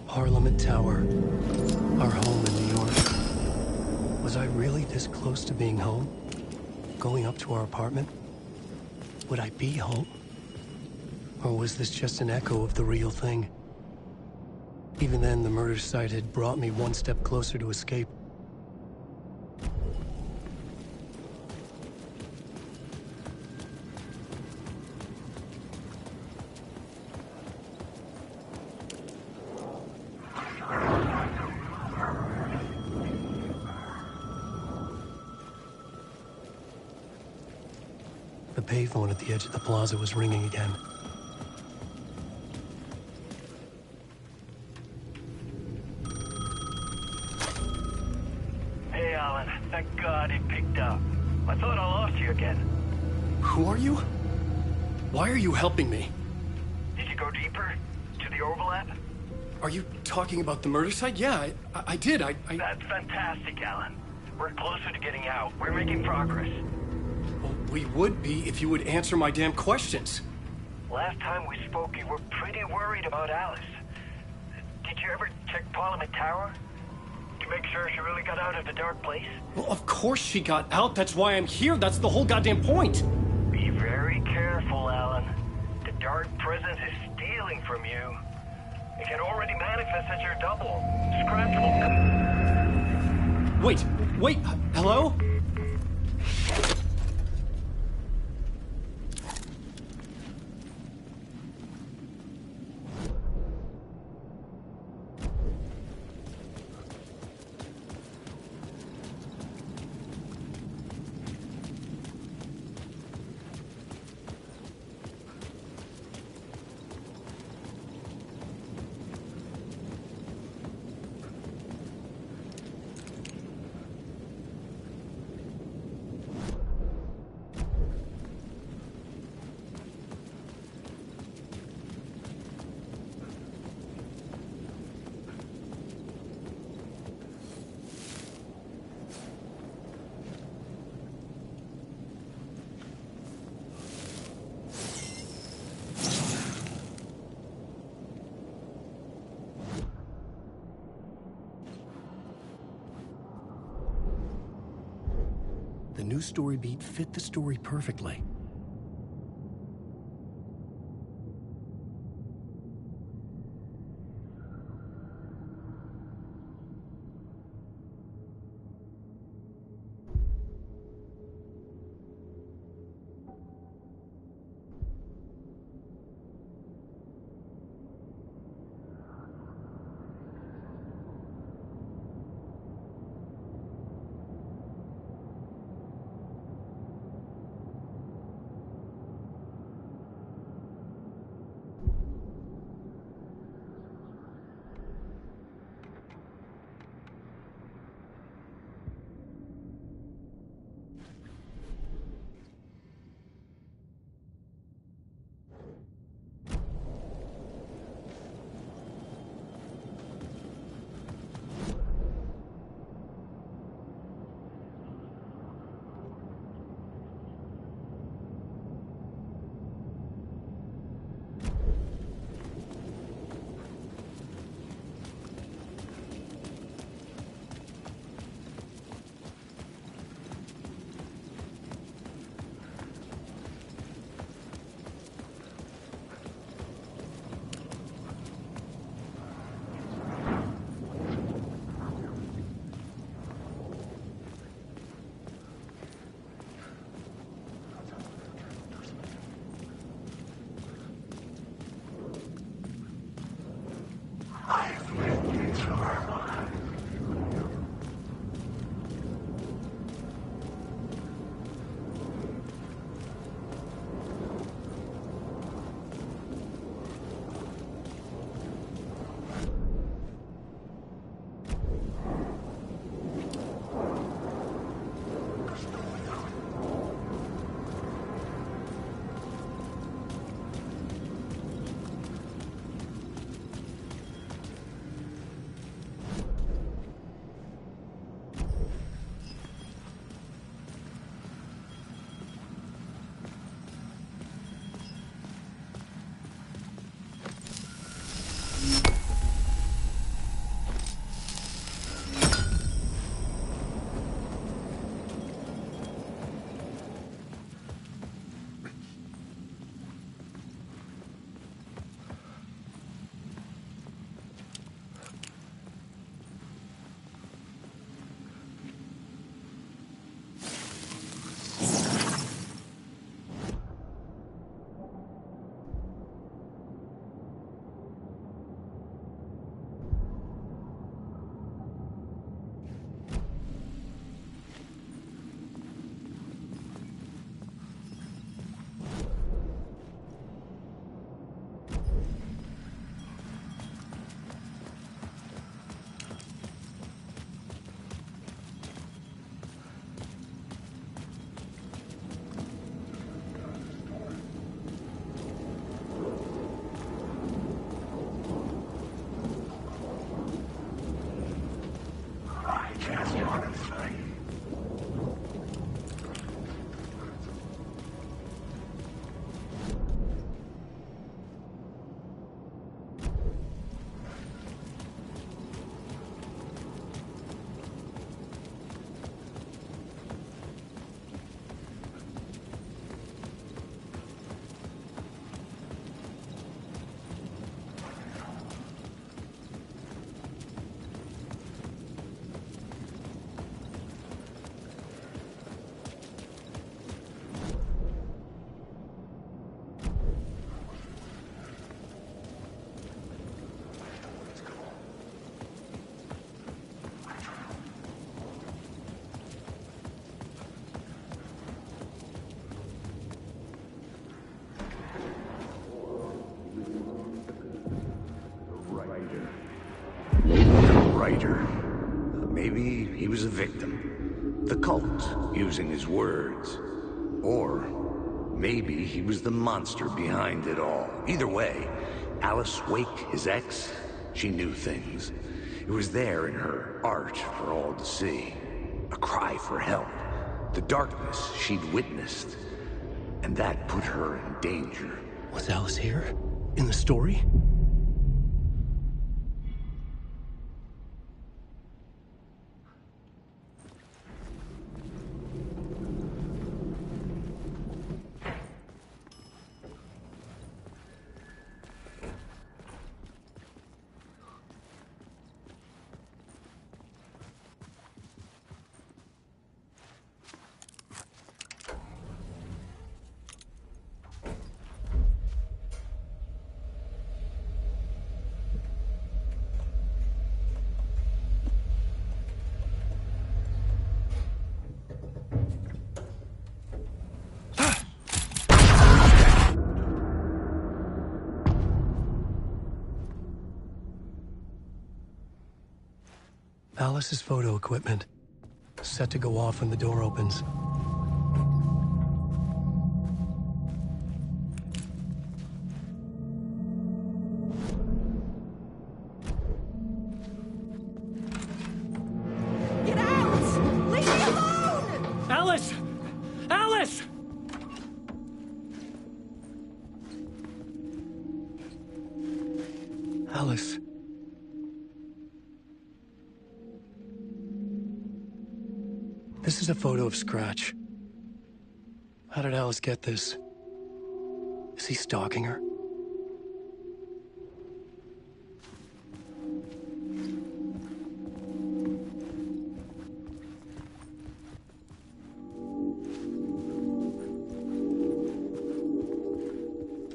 Parliament Tower, our home in New York. Was I really this close to being home? Going up to our apartment? Would I be home? Or was this just an echo of the real thing? Even then, the murder site had brought me one step closer to escape. The payphone at the edge of the plaza was ringing again. Hey, Alan. Thank God it picked up. I thought I lost you again. Who are you? Why are you helping me? Did you go deeper? To the overlap? Are you talking about the murder site? Yeah, I did. That's fantastic, Alan. We're closer to getting out. We're making progress. Well, we would be if you would answer my damn questions. Last time we spoke, you were pretty worried about Alice. Did you ever check Parliament Tower? To make sure she really got out of the dark place? Well, of course she got out. That's why I'm here. That's the whole goddamn point. Be very careful, Alan. The dark presence is stealing from you. It can already manifest as your double. Scratch will... Wait, hello? The new story beat fit the story perfectly. maybe he was a victim. The cult, using his words. Or maybe he was the monster behind it all. Either way, Alice Wake, his ex, she knew things. It was there in her art for all to see. A cry for help. The darkness she'd witnessed. And that put her in danger. Was Alice here? In the story? Alice's photo equipment, set to go off when the door opens. Get out! Leave me alone! Alice! Alice! Alice. This is a photo of Scratch. How did Alice get this? Is he stalking her?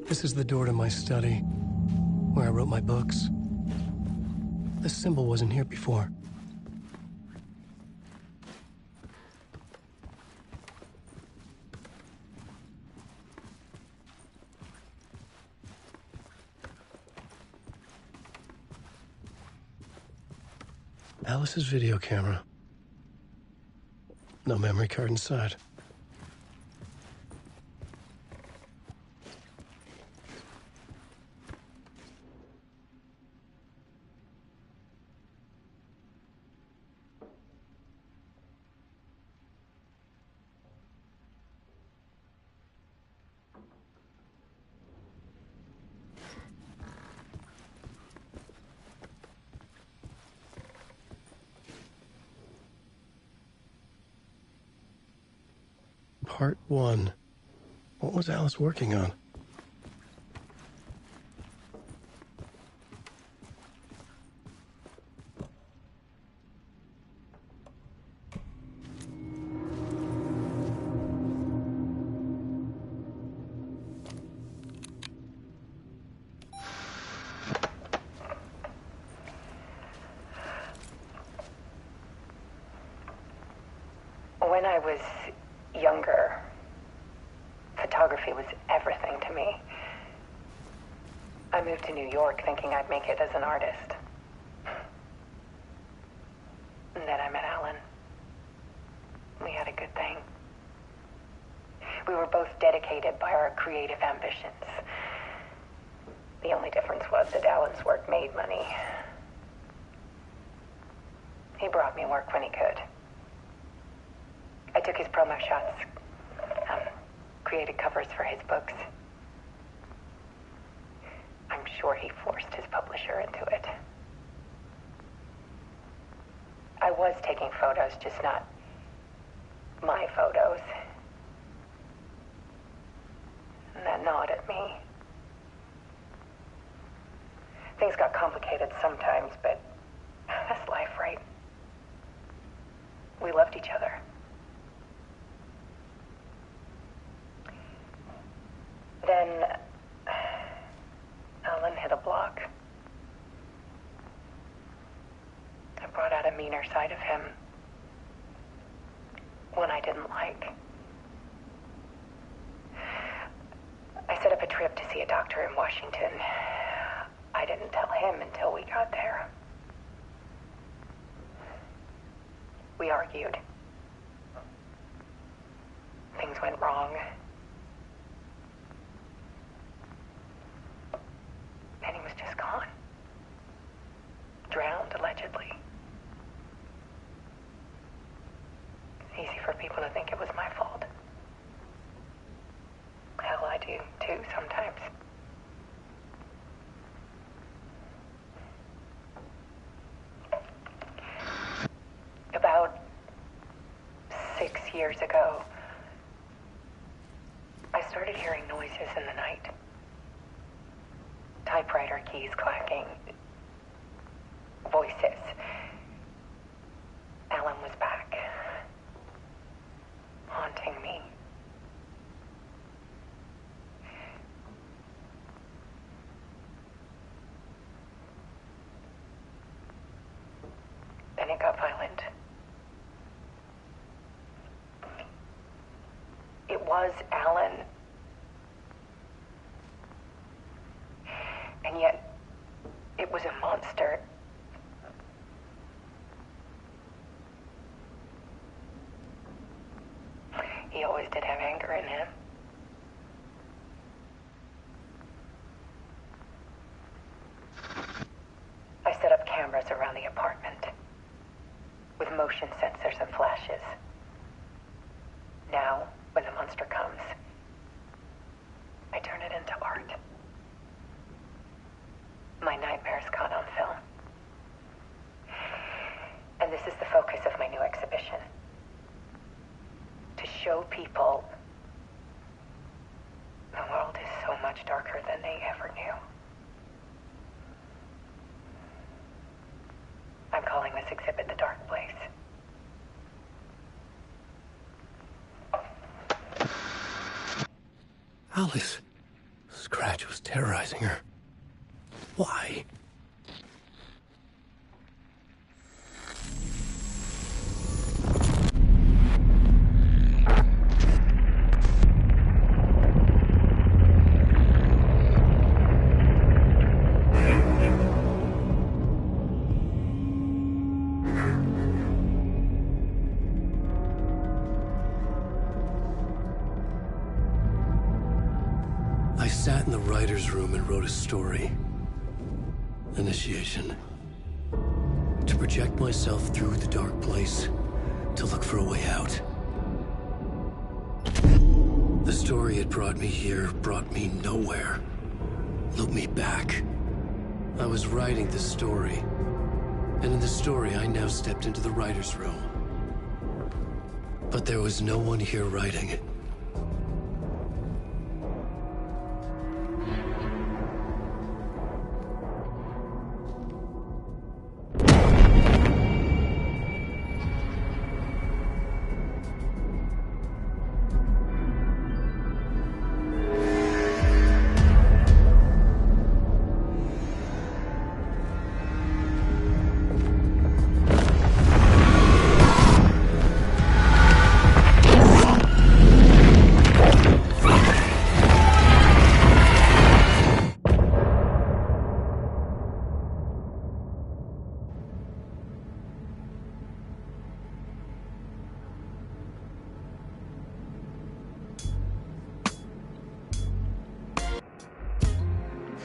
This is the door to my study, where I wrote my books. This symbol wasn't here before. Alice's video camera. No memory card inside. Part 1. What was Alice working on? When I was younger, photography was everything to me. I moved to New York thinking I'd make it as an artist. And then I met Alan. We had a good thing. We were both dedicated by our creative ambitions. The only difference was that Alan's work made money. He brought me work when he could. I took his promo shots, created covers for his books. I'm sure he forced his publisher into it. I was taking photos, just not my photos. And that gnawed at me. Things got complicated sometimes, but that's life, right? We loved each other. Then Alan hit a block. I brought out a meaner side of him. One I didn't like. I set up a trip to see a doctor in Washington. I didn't tell him until we got there. We argued. Things went wrong. And he was just gone. Drowned, allegedly. It's easy for people to think it was my fault. Hell, I do, too, sometimes. About 6 years ago, I started hearing noises in the night. Typewriter keys clacking. Voices. Alan was back. Haunting me. Then it got violent. It was Alan. And yet, it was a monster. He always did have anger in him. I set up cameras around the apartment with motion sensors and flashes. Now, when the monster comes, I turn it into art. My nightmares caught on film. And this is the focus of my new exhibition. To show people the world is so much darker than they ever knew. I'm calling this exhibit The Dark Place. Alice. Scratch was terrorizing her. Why? I sat in the writer's room and wrote a story. Initiation. To project myself through the dark place, to look for a way out. The story had brought me here, brought me nowhere. Looked me back. I was writing the story. And in the story, I now stepped into the writer's room. But there was no one here writing it.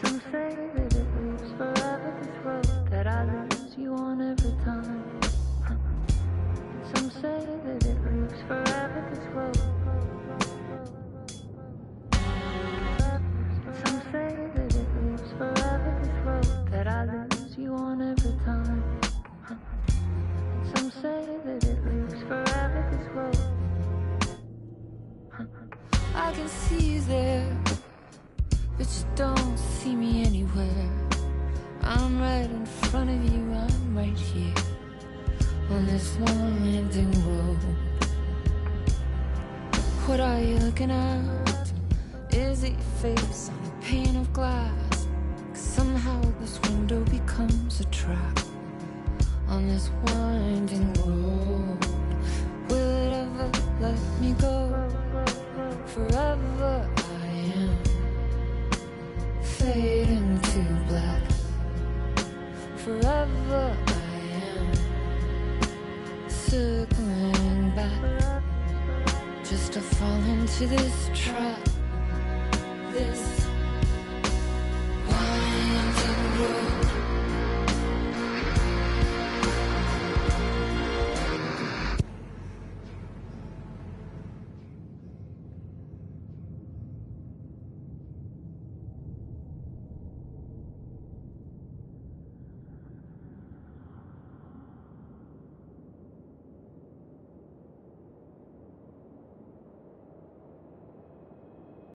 Some say that it lives forever, this road that I lose you on every time. Some say that it lives forever, this road. Some say that it lives forever, this road that I lose you on every time. Some say that it lives forever, this road. I can see you there, but you don't see me anywhere. I'm right in front of you, I'm right here on this winding road. What are you looking at? Is it your face on a pane of glass? 'Cause somehow this window becomes a trap on this winding road. Will it ever let me go? Forever I am fading to black. Forever I am sick to fall into this trap. This